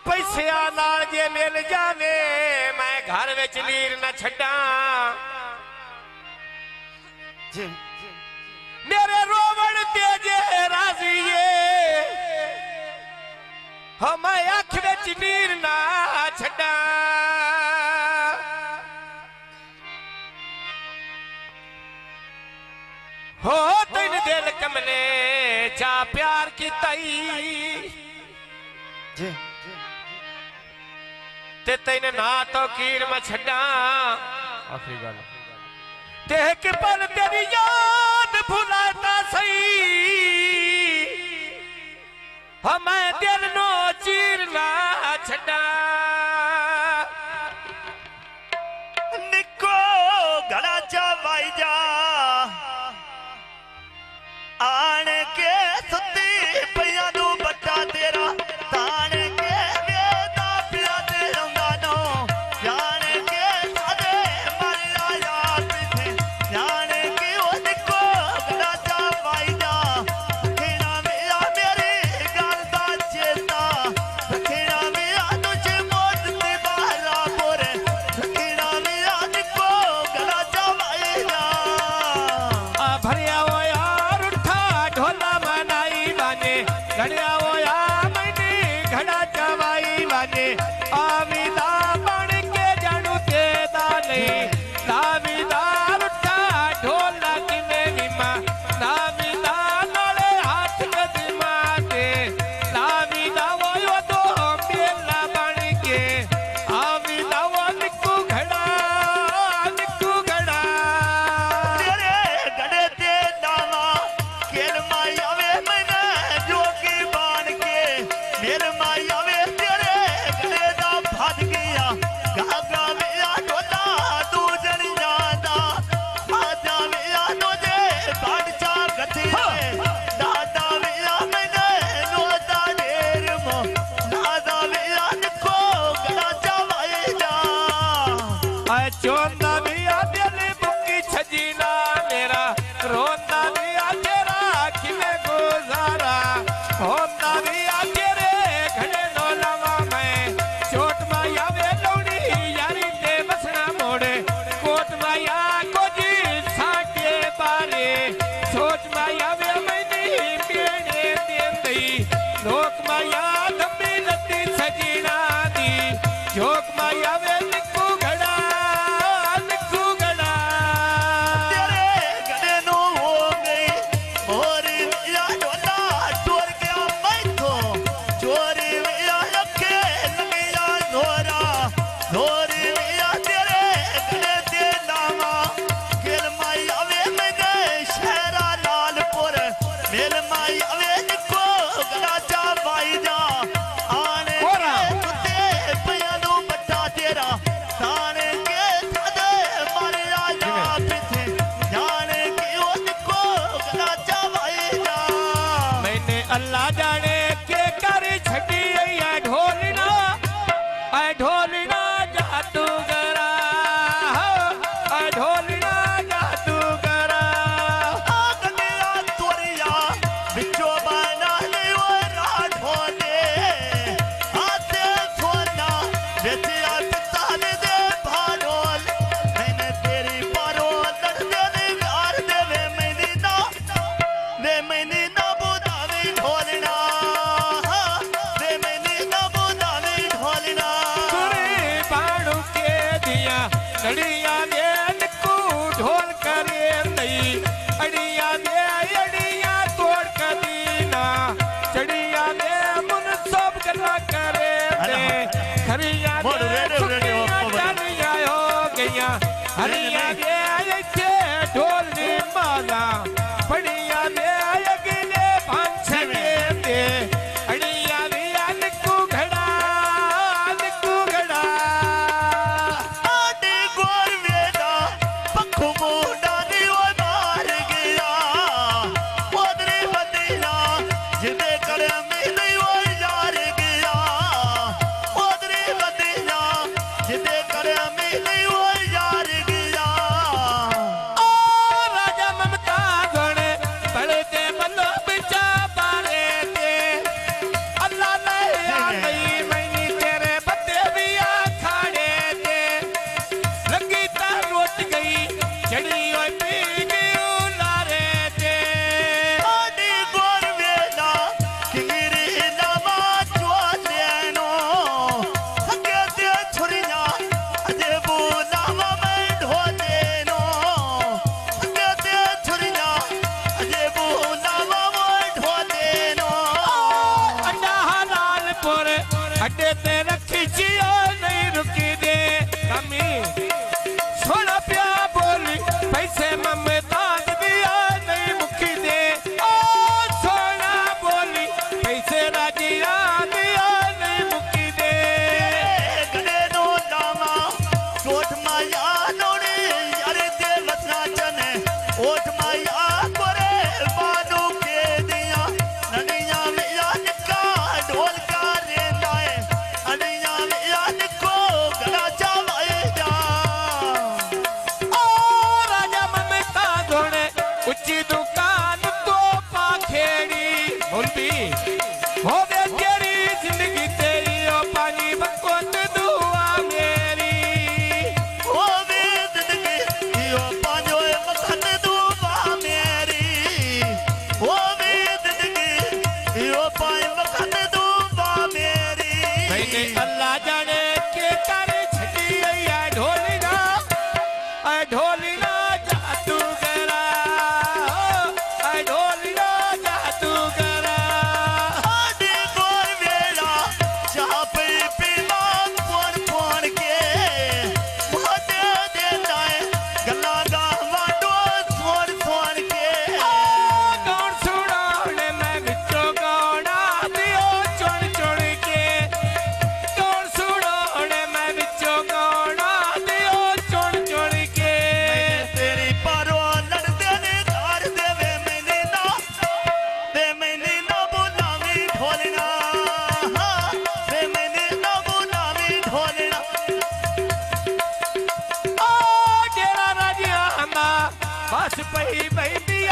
पैसे नाल जे मिल जावे मैं घर विच लीर न छड्डा मेरे रोवण तेजे राजीए हो मैं अख विच लीर ना छड्डा हो तेन दिल कमले चा प्यार की तई ते तेन ना तो कीर में छड्डा आखिरी गल ते एक पल तेरी याद भुलाता सही मैं दिल नो चीर ना छड्डा निको घड़ा चा वाई जा आन के सुती पिया नू बट्टा तेरा तान के वेदा पिया ते रंगा नो जान के सादे मरिया याद थे जान के ओ निको घड़ा चा वाई जा रखेना मेरा मेरी गल दा चेता रखेना मेरा तुझे मौत ते बाहरा पोरे रखेना मेरा निको घड़ा चा वाई जा भरिया वो यार उठा ढोला मनाई बाने घड़िया वो यार मैंने घड़ा चवाई बाने आविदा बन के जानू तेदा नहीं दावीदार उठा ढोला की मेरी माँ दावीदा नाले हाथ कदमा दे दावीदा वो यो दो मेला बन के आविदा वो निकू घड़ा तेरे गड़े ते दावा केल माया वे मैंने जोगी बान के मेरे माया वे तेरे गड़े दा भद गया गागा मेरा डोला तू जनी जादा आजा मेरा नोजे बादशा गथी दादा मेरा मैंने नोदा देर मो दादा मेरा निको गड़ा चवाई जा चोंदा भी आ दिल बुकी छजीना मेरा रोंदा भी आ तेरा किने गुजारा होंदा भी आ तेरे घड़े नो लवा मैं चोट माया वे लौड़ी यारी ते बसना मोड़े कोट माया को जी साके बारे सोच माया वे मैंने बेड़े देंदी लोक माया दम्बी लती छजीना दी जोक माया वे निकू घड़ा तेरे गड़े नो हो गई मोरी मेरा डोला टूर गया मैथो चोरी मेरा रखे लगिया धोरा धोरी मेरा तेरे गड़े ते लावा खेल माई अवे मैंने शहरा लालपुर मेल माई अवे निको गड़ा चा बोल भी हो दे तेरी जिंदगी तेरी ओ पानी बकोत दुआ मेरी ओ वे जिंदगी यो पांजो मखन दुआ मेरी ओ वे जिंदगी यो पाए मखन दुआ मेरी मैंने अल्लाह जाने के कर छटी या ढोलिना जादू करा ढोलिना जादू करा आदे गोर वेला चापे पीला पोर पोर के मोटे देता है गला गा वाडो छोड़ छोड़ के कौन सुनाने मैं बिचो गाना दियो चुन चुन के कौन सुनाने मैं बिचो गाना दियो चुन चुन के तेरी पारो लड़दे ने धार देवे मैंने ना बुलावी ढोलना वे मैंने ना बुलावी ढोलना ओ डेरा राजियाना बस पही बैठी